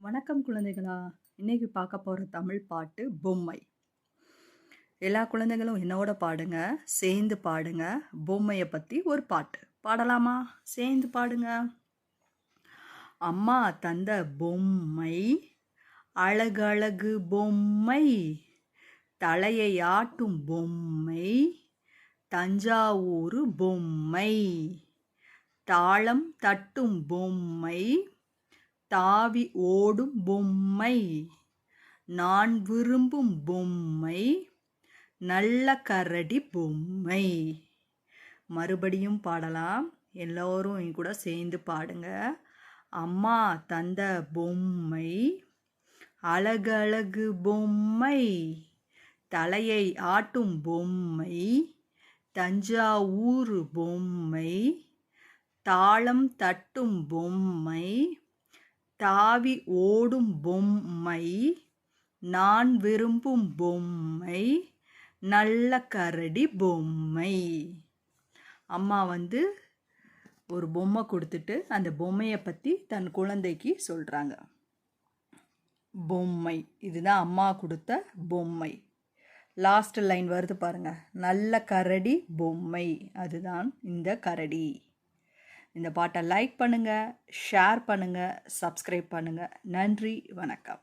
வணக்கம் குழந்தைகளா! இன்னைக்கு பார்க்க போற தமிழ் பாட்டு பொம்மை. எல்லா குழந்தைகளும் என்னோட பாடுங்க. சேர்ந்து பாடுங்க. பொம்மைய பத்தி ஒரு பாட்டு. பாடலாமா? சேர்ந்து பாடுங்க. அம்மா தந்த பொம்மை, அழகழகு பொம்மை, தலையை ஆட்டும் பொம்மை, தஞ்சாவூர் பொம்மை, தாளம் தட்டும் பொம்மை, தாவி ஓடும் பொம்மை, நான் விரும்பும் பொம்மை, நல்ல கரடி பொம்மை. மறுபடியும் பாடலாம். எல்லோரும் என் கூட சேர்ந்து பாடுங்க. அம்மா தந்த பொம்மை, அழகழகு பொம்மை, தலையை ஆட்டும் பொம்மை, தஞ்சாவூர் பொம்மை, தாளம் தட்டும் பொம்மை, தாவி ஓடும் பொம்மை, நான் விரும்பும் பொம்மை, நல்ல கரடி பொம்மை. அம்மா ஒரு பொம்மை கொடுத்துட்டு அந்த பொம்மையை பற்றி தன் குழந்தைக்கு சொல்கிறாங்க. பொம்மை, இதுதான் அம்மா கொடுத்த பொம்மை. லாஸ்ட் லைன் வருது பாருங்க, நல்ல கரடி பொம்மை, அதுதான் இந்த கரடி. இந்த பாட்டை லைக் பண்ணுங்கள், ஷேர் பண்ணுங்கள், சப்ஸ்கிரைப் பண்ணுங்கள். நன்றி, வணக்கம்.